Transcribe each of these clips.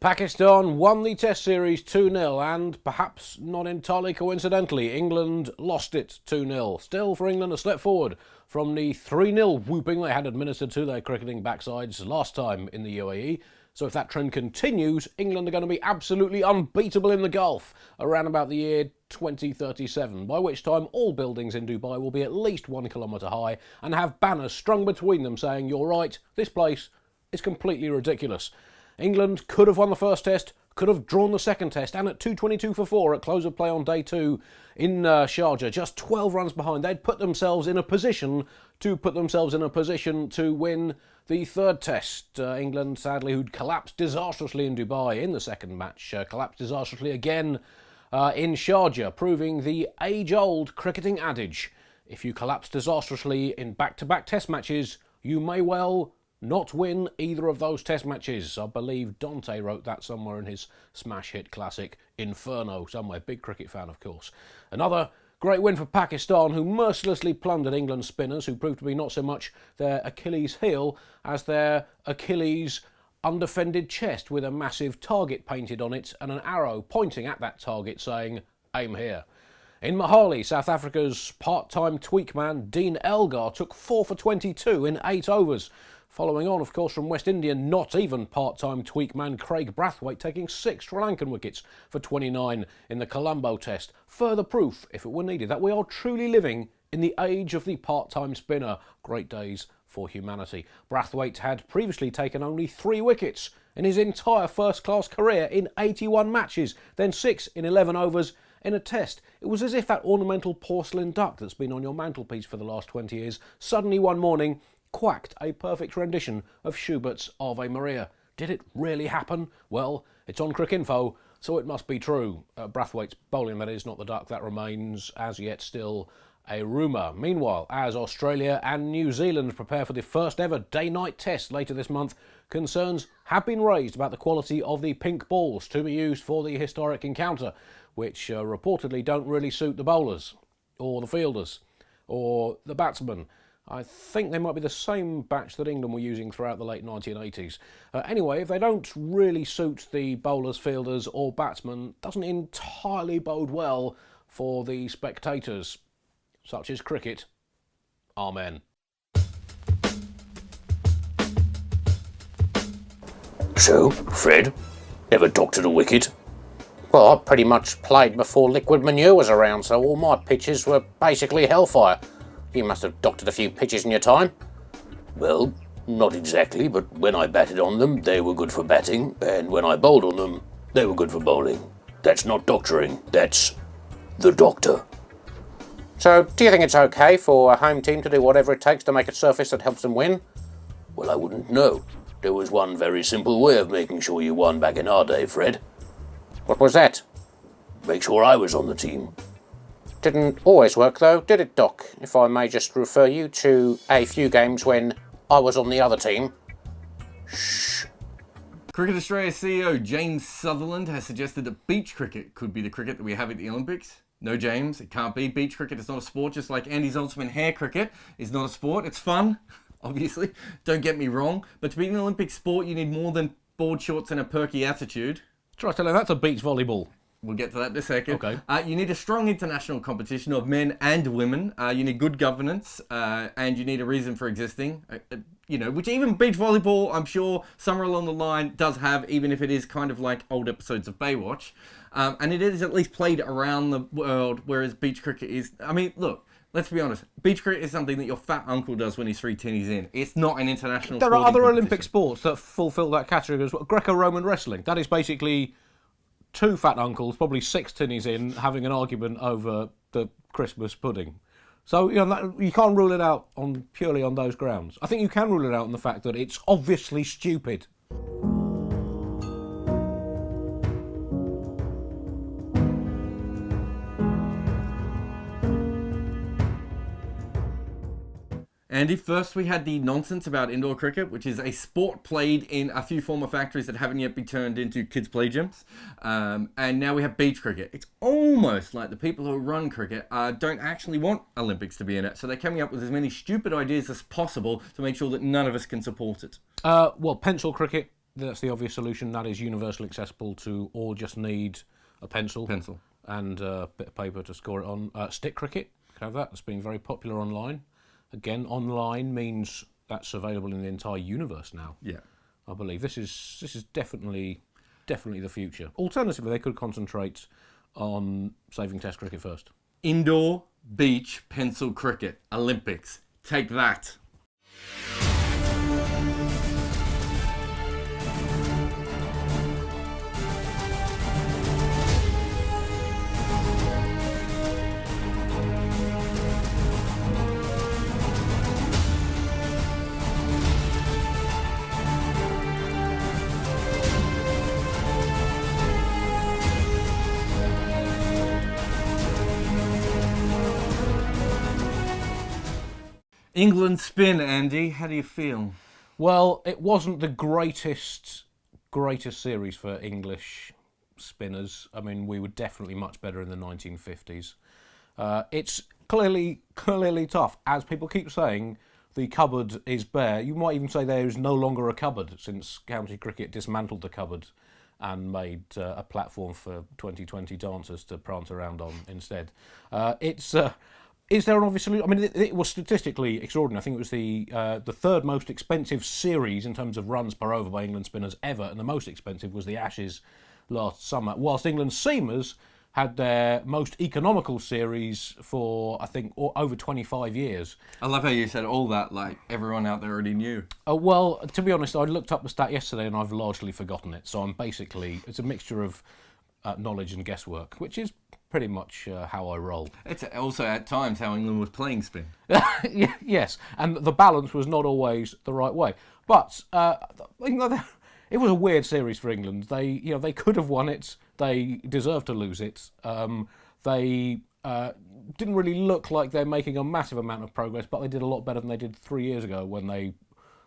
Pakistan won the Test Series 2-0 and, perhaps not entirely coincidentally, England lost it 2-0. Still, for England, a step forward from the 3-0 whooping they had administered to their cricketing backsides last time in the UAE. So if that trend continues, England are going to be absolutely unbeatable in the Gulf around about the year 2037, by which time all buildings in Dubai will be at least 1 kilometre high and have banners strung between them saying, "You're right, this place is completely ridiculous." England could have won the first test, could have drawn the second test, and at 2:22 for 4 at close of play on day 2 in Sharjah, just 12 runs behind, they'd put themselves in a position to win the third test. England, sadly, who'd collapsed disastrously in Dubai in the second match, collapsed disastrously again in Sharjah, proving the age-old cricketing adage: if you collapse disastrously in back-to-back test matches, you may well not win either of those test matches. I believe Dante wrote that somewhere in his smash hit classic Inferno, somewhere. Big cricket fan, of course. Another great win for Pakistan, who mercilessly plundered England's spinners, who proved to be not so much their Achilles heel as their Achilles undefended chest, with a massive target painted on it and an arrow pointing at that target saying, "Aim here." In Mohali, South Africa's part-time tweak man Dean Elgar took 4 for 22 in 8 overs. Following on, of course, from West Indian, not even part-time tweak man Craig Brathwaite taking 6 Sri Lankan wickets for 29 in the Colombo Test. Further proof, if it were needed, that we are truly living in the age of the part-time spinner. Great days for humanity. Brathwaite had previously taken only 3 wickets in his entire first-class career in 81 matches, then 6 in 11 overs in a test. It was as if that ornamental porcelain duck that's been on your mantelpiece for the last 20 years suddenly one morning quacked a perfect rendition of Schubert's Ave Maria. Did it really happen? Well, it's on Cricinfo, so it must be true. Brathwaite's bowling, that is, not the duck. That remains, as yet, still a rumour. Meanwhile, as Australia and New Zealand prepare for the first ever day-night test later this month, concerns have been raised about the quality of the pink balls to be used for the historic encounter, which reportedly don't really suit the bowlers, or the fielders, or the batsmen. I think they might be the same batch that England were using throughout the late 1980s. Anyway, if they don't really suit the bowlers, fielders or batsmen, doesn't entirely bode well for the spectators. Such is cricket. Amen. So, Fred, ever doctored a wicket? Well, I pretty much played before liquid manure was around, so all my pitches were basically hellfire. You must have doctored a few pitches in your time. Well, not exactly, but when I batted on them, they were good for batting, and when I bowled on them, they were good for bowling. That's not doctoring, that's the doctor. So, do you think it's okay for a home team to do whatever it takes to make a surface that helps them win? Well, I wouldn't know. There was one very simple way of making sure you won back in our day, Fred. What was that? Make sure I was on the team. Didn't always work though, did it, Doc? If I may just refer you to a few games when I was on the other team. Shh. Cricket Australia CEO James Sutherland has suggested that beach cricket could be the cricket that we have at the Olympics. No, James, it can't be. Beach cricket is not a sport, just like Andy Zoltzman hair cricket is not a sport. It's fun, obviously, don't get me wrong, but to be an Olympic sport you need more than board shorts and a perky attitude. Try to tell you that's a beach volleyball. We'll get to that in a second. Okay. You need a strong international competition of men and women. You need good governance, and you need a reason for existing. Which even beach volleyball, I'm sure, somewhere along the line does have, even if it is kind of like old episodes of Baywatch. And it is at least played around the world, whereas beach cricket is... I mean, look, let's be honest. Beach cricket is something that your fat uncle does when he's 3 tinnies in. It's not an international There are other competition. Olympic sports that fulfil that category as well. Greco-Roman wrestling. That is basically 2 fat uncles, probably 6 tinnies in, having an argument over the Christmas pudding. So, you can't rule it out purely on those grounds. I think you can rule it out on the fact that it's obviously stupid. Andy, first we had the nonsense about indoor cricket, which is a sport played in a few former factories that haven't yet been turned into kids' play gyms. And now we have beach cricket. It's almost like the people who run cricket don't actually want Olympics to be in it. So they're coming up with as many stupid ideas as possible to make sure that none of us can support it. Well, pencil cricket that's the obvious solution. That is universally accessible to all. Just need a pencil. And a bit of paper to score it on. Stick cricket, you can have that. It's been very popular online. Again, online means that's available in the entire universe now. Yeah. I believe this is definitely the future. Alternatively, they could concentrate on saving Test cricket first. Indoor, beach, pencil cricket, Olympics. Take that. England spin, Andy. How do you feel? Well, it wasn't the greatest series for English spinners. I mean, we were definitely much better in the 1950s. It's clearly tough. As people keep saying, the cupboard is bare. You might even say there is no longer a cupboard since county cricket dismantled the cupboard and made a platform for 2020 dancers to prance around on instead. Is there an obvious solution? I mean, it was statistically extraordinary. I think it was the third most expensive series in terms of runs per over by England spinners ever, and the most expensive was the Ashes last summer, whilst England seamers had their most economical series for, I think, over 25 years. I love how you said all that like everyone out there already knew. Well, to be honest, I looked up the stat yesterday and I've largely forgotten it, so it's a mixture of knowledge and guesswork, which is pretty much how I roll. It's also at times how England was playing spin. Yes, and the balance was not always the right way. But it was a weird series for England. They could have won it. They deserved to lose it. They didn't really look like they're making a massive amount of progress, but they did a lot better than they did 3 years ago when they,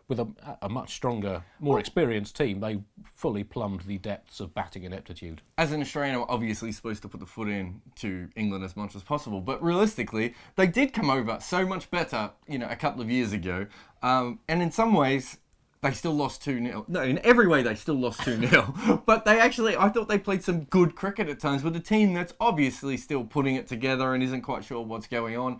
with a much stronger, more experienced team, they fully plumbed the depths of batting ineptitude. As an Australian, I'm obviously supposed to put the foot in to England as much as possible, but realistically, they did come over so much better, a couple of years ago. And in some ways, they still lost 2-0. No, in every way, they still lost 2-0. But I thought they played some good cricket at times with a team that's obviously still putting it together and isn't quite sure what's going on.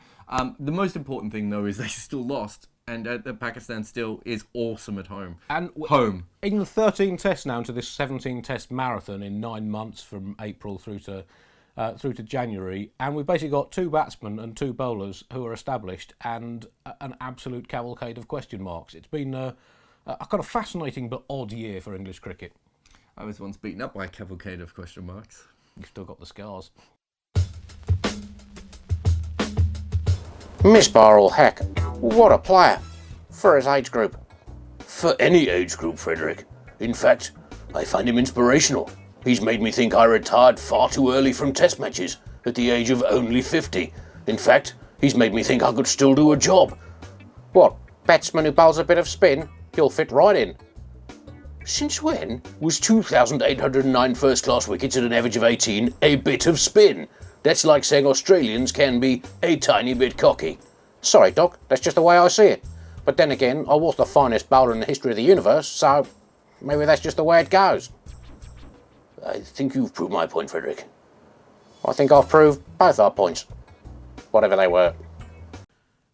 The most important thing, though, is they still lost. And Pakistan still is awesome at home. And home. England 13 tests now into this 17 test marathon in 9 months from April through to January, and we've basically got 2 batsmen and 2 bowlers who are established and an absolute cavalcade of question marks. It's been a kind of fascinating but odd year for English cricket. I was once beaten up by a cavalcade of question marks. You've still got the scars. Miss Barrel Heck, what a player. For his age group. For any age group, Frederick. In fact, I find him inspirational. He's made me think I retired far too early from test matches at the age of only 50. In fact, he's made me think I could still do a job. What, batsman who bowls a bit of spin? He'll fit right in. Since when was 2,809 first-class wickets at an average of 18 a bit of spin? That's like saying Australians can be a tiny bit cocky. Sorry, Doc, that's just the way I see it. But then again, I was the finest bowler in the history of the universe, so maybe that's just the way it goes. I think you've proved my point, Frederick. I think I've proved both our points. Whatever they were.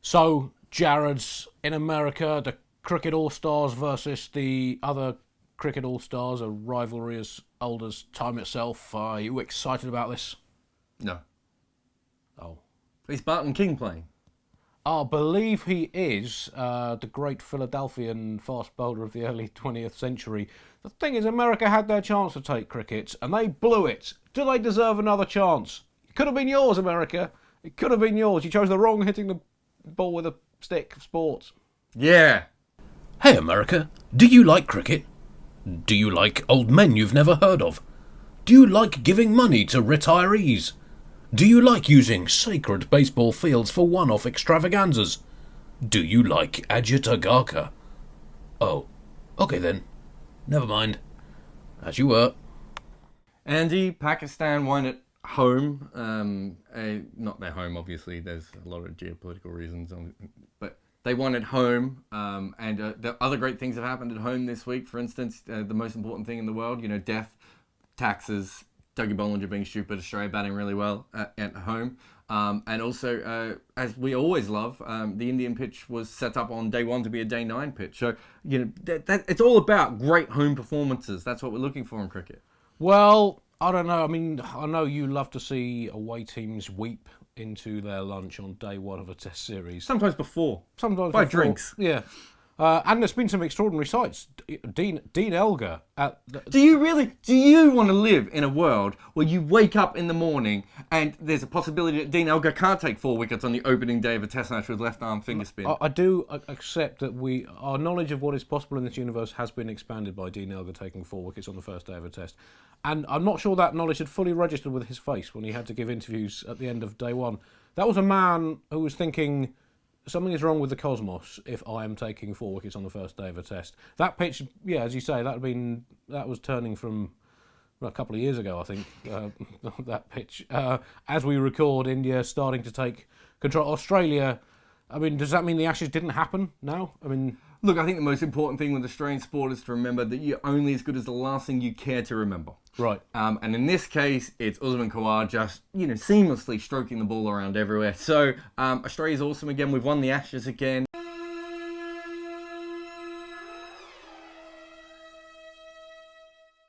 So, Jared's in America, the Cricket All-Stars versus the other Cricket All-Stars, a rivalry as old as time itself. Are you excited about this? No. Oh. Is Barton King playing? I believe he is the great Philadelphian fast bowler of the early 20th century. The thing is, America had their chance to take cricket, and they blew it. Do they deserve another chance? It could have been yours, America. It could have been yours. You chose the wrong hitting the ball with a stick sport. Yeah. Hey, America. Do you like cricket? Do you like old men you've never heard of? Do you like giving money to retirees? Do you like using sacred baseball fields for one-off extravaganzas? Do you like Ajitagaka? Oh, okay then. Never mind. As you were. Andy, Pakistan won at home. Not their home, obviously. There's a lot of geopolitical reasons. But They won at home, and the other great things have happened at home this week. For instance, the most important thing in the world, death, taxes, Dougie Bollinger being stupid, Australia batting really well at home. And also, as we always love, the Indian pitch was set up on day 1 to be a day 9 pitch. So, it's all about great home performances. That's what we're looking for in cricket. Well, I don't know. I mean, I know you love to see away teams weep into their lunch on day 1 of a test series. Sometimes before. Sometimes By before. drinks. Yeah. And there's been some extraordinary sights. Dean Elgar at... Do you want to live in a world where you wake up in the morning and there's a possibility that Dean Elgar can't take 4 wickets on the opening day of a test match with left arm finger spin? I do accept that our knowledge of what is possible in this universe has been expanded by Dean Elgar taking 4 wickets on the first day of a test. And I'm not sure that knowledge had fully registered with his face when he had to give interviews at the end of day 1. That was a man who was thinking... something is wrong with the cosmos if I am taking 4 wickets on the first day of a test. That pitch, yeah, as you say, that was turning from a couple of years ago, I think, that pitch. As we record, India starting to take control. Australia, I mean, does that mean the Ashes didn't happen now? I mean... Look, I think the most important thing with Australian sport is to remember that you're only as good as the last thing you care to remember. Right. And in this case, it's Usman Khawaja just, seamlessly stroking the ball around everywhere. So, Australia's awesome again. We've won the Ashes again.